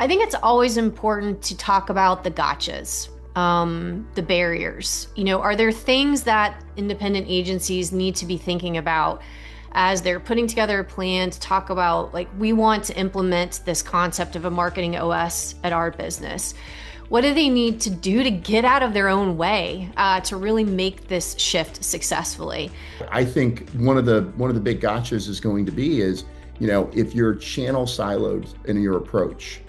I think it's always important to talk about the gotchas, the barriers. Are there things that independent agencies need to be thinking about as they're putting together a plan to talk about, like, we want to implement this concept of a marketing OS at our business? What do they need to do to get out of their own way to really make this shift successfully? I think one of the big gotchas is going to be is, if you're channel siloed in your approach,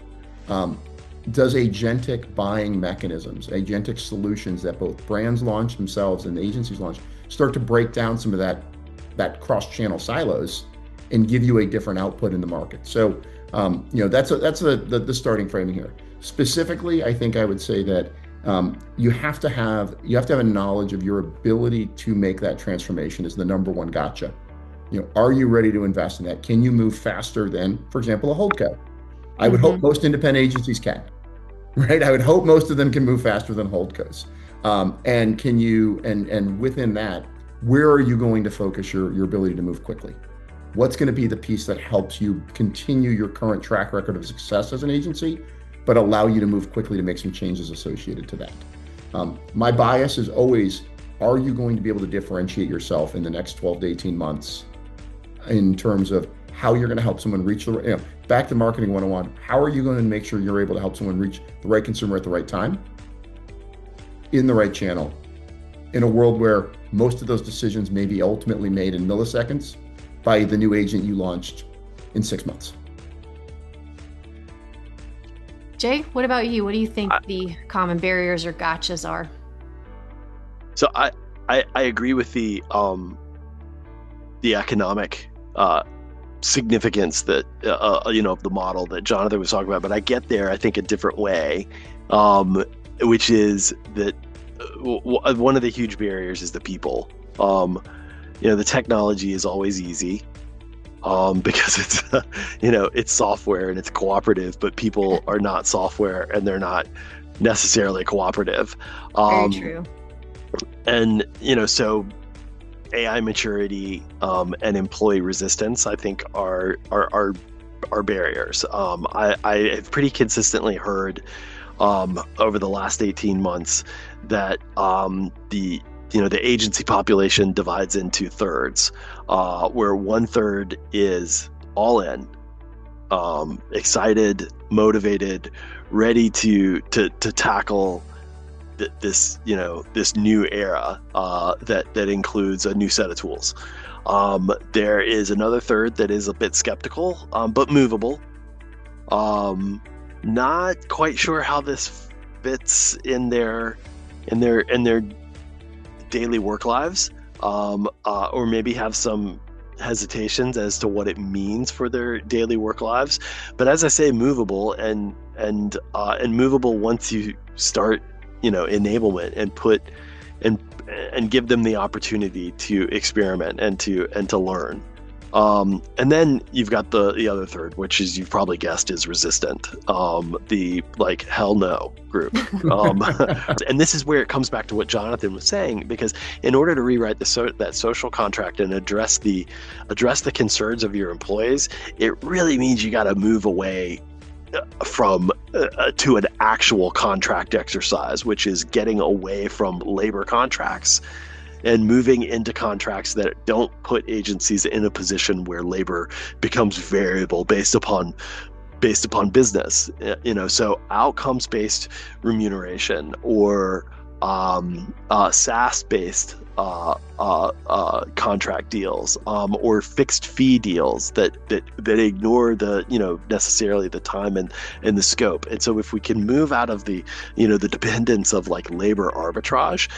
does agentic buying mechanisms, agentic solutions that both brands launch themselves and agencies launch, start to break down some of that cross-channel silos and give you a different output in the market? So, that's the starting framing here. Specifically, I think I would say that you have to have a knowledge of your ability to make that transformation is the number one gotcha. Are you ready to invest in that? Can you move faster than, for example, a holdco? I would hope most independent agencies can, right? I would hope most of them can move faster than holdcos. And can you, and within that, where are you going to focus your ability to move quickly? What's going to be the piece that helps you continue your current track record of success as an agency, but allow you to move quickly to make some changes associated to that? My bias is always, are you going to be able to differentiate yourself in the next 12 to 18 months in terms of how you're going to help someone reach the, back to marketing 101, how are you going to make sure you're able to help someone reach the right consumer at the right time, in the right channel, in a world where most of those decisions may be ultimately made in milliseconds by the new agent you launched in 6 months? Jay, what about you? What do you think the common barriers or gotchas are? So I agree with the economic significance that of the model that Jonathan was talking about, but I get there, I think, a different way, which is that one of the huge barriers is the people. The technology is always easy because it's it's software and it's cooperative, but people are not software and they're not necessarily cooperative. Very true. And so AI maturity and employee resistance, I think, are barriers. I have pretty consistently heard over the last 18 months that the agency population divides into thirds, where 1/3 is all in, excited, motivated, ready to tackle this new era that includes a new set of tools. There is another third that is a bit skeptical, but movable. Not quite sure how this fits in their daily work lives, or maybe have some hesitations as to what it means for their daily work lives. But as I say, movable and movable once you start enablement and put and give them the opportunity to experiment and to learn. And then you've got the other third, which is, you've probably guessed, is resistant. The like, hell no group. And this is where it comes back to what Jonathan was saying, because in order to rewrite that social contract and address the concerns of your employees, it really means you got to move away from to an actual contract exercise, which is getting away from labor contracts and moving into contracts that don't put agencies in a position where labor becomes variable based upon business. So outcomes-based remuneration or SaaS-based contract deals, or fixed fee deals that ignore the necessarily the time and the scope. And so if we can move out of the the dependence of like labor arbitrage,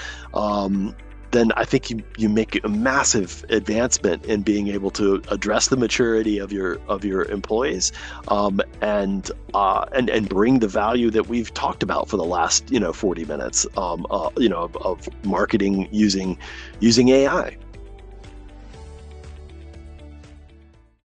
then I think you make a massive advancement in being able to address the maturity of your employees, and bring the value that we've talked about for the last 40 minutes, of marketing using AI.